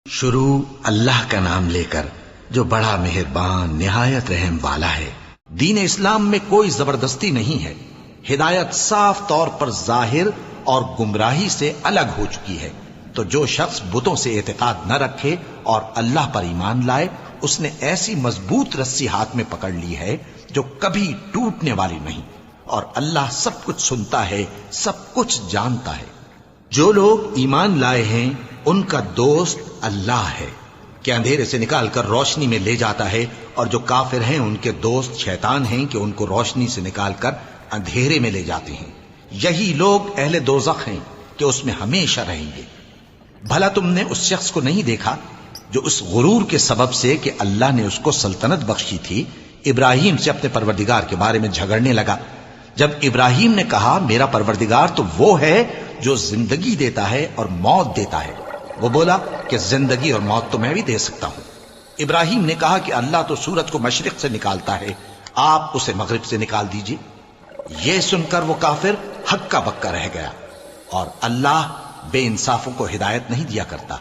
شروع اللہ کا نام لے کر جو بڑا مہربان نہایت رحم والا ہے۔ دین اسلام میں کوئی زبردستی نہیں ہے، ہدایت صاف طور پر ظاہر اور گمراہی سے الگ ہو چکی ہے۔ تو جو شخص بتوں سے اعتقاد نہ رکھے اور اللہ پر ایمان لائے، اس نے ایسی مضبوط رسی ہاتھ میں پکڑ لی ہے جو کبھی ٹوٹنے والی نہیں، اور اللہ سب کچھ سنتا ہے، سب کچھ جانتا ہے۔ جو لوگ ایمان لائے ہیں ان کا دوست اللہ ہے کہ اندھیرے سے نکال کر روشنی میں لے جاتا ہے، اور جو کافر ہیں ان کے دوست شیطان ہیں کہ ان کو روشنی سے نکال کر اندھیرے میں لے جاتے ہیں۔ یہی لوگ اہل دوزخ ہیں کہ اس میں ہمیشہ رہیں گے۔ بھلا تم نے اس شخص کو نہیں دیکھا جو اس غرور کے سبب سے کہ اللہ نے اس کو سلطنت بخشی تھی، ابراہیم سے اپنے پروردگار کے بارے میں جھگڑنے لگا؟ جب ابراہیم نے کہا میرا پروردگار تو وہ ہے جو زندگی دیتا ہے اور موت دیتا ہے، وہ بولا کہ زندگی اور موت تو میں بھی دے سکتا ہوں۔ ابراہیم نے کہا کہ اللہ تو سورج کو مشرق سے نکالتا ہے، آپ اسے مغرب سے نکال دیجئے۔ یہ سن کر وہ کافر ہکا بکا رہ گیا، اور اللہ بے انصافوں کو ہدایت نہیں دیا کرتا۔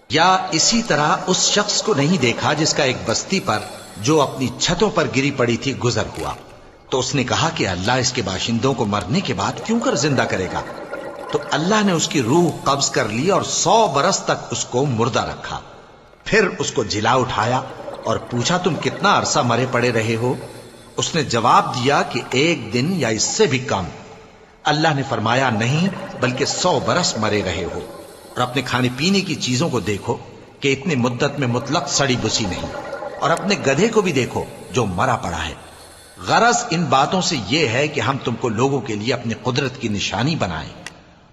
یا اسی طرح اس شخص کو نہیں دیکھا جس کا ایک بستی پر جو اپنی چھتوں پر گری پڑی تھی گزر ہوا، تو اس نے کہا کہ اللہ اس کے باشندوں کو مرنے کے بعد کیوں کر زندہ کرے گا؟ تو اللہ نے اس کی روح قبض کر لی اور 100 برس تک اس کو مردہ رکھا۔ پھر اس کو جلا اٹھایا اور پوچھا تم کتنا عرصہ مرے پڑے رہے ہو؟ اس نے جواب دیا کہ 1 دن یا اس سے بھی کم۔ اللہ نے فرمایا نہیں بلکہ 100 برس مرے رہے ہو، اور اپنے کھانے پینے کی چیزوں کو دیکھو کہ اتنی مدت میں مطلق سڑی بسی نہیں، اور اپنے گدھے کو بھی دیکھو جو مرا پڑا ہے۔ غرض ان باتوں سے یہ ہے کہ ہم تم کو لوگوں کے لیے اپنی قدرت کی نشانی بنائیں،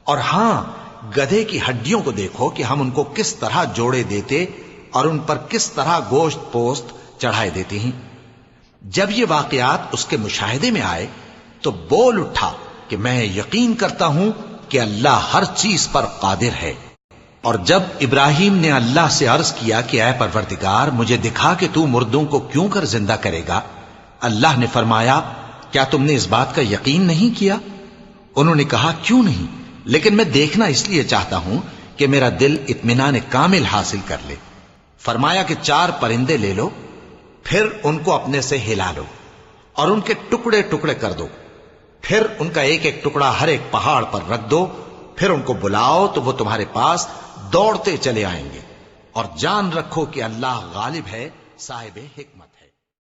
اور ہاں گدھے کی ہڈیوں کو دیکھو کہ ہم ان کو کس طرح جوڑے دیتے اور ان پر کس طرح گوشت پوست چڑھائے دیتے ہیں۔ جب یہ واقعات اس کے مشاہدے میں آئے تو بول اٹھا کہ میں یقین کرتا ہوں کہ اللہ ہر چیز پر قادر ہے۔ اور جب ابراہیم نے اللہ سے عرض کیا کہ اے پروردگار مجھے دکھا کہ تو مردوں کو کیوں کر زندہ کرے گا، اللہ نے فرمایا کیا تم نے اس بات کا یقین نہیں کیا؟ انہوں نے کہا کیوں نہیں، لیکن میں دیکھنا اس لیے چاہتا ہوں کہ میرا دل اطمینان کامل حاصل کر لے۔ فرمایا کہ 4 پرندے لے لو، پھر ان کو اپنے سے ہلا لو اور ان کے ٹکڑے ٹکڑے کر دو، پھر ان کا ایک ایک ٹکڑا ہر ایک پہاڑ پر رکھ دو، پھر ان کو بلاؤ تو وہ تمہارے پاس دوڑتے چلے آئیں گے، اور جان رکھو کہ اللہ غالب ہے، صاحب حکمت ہے۔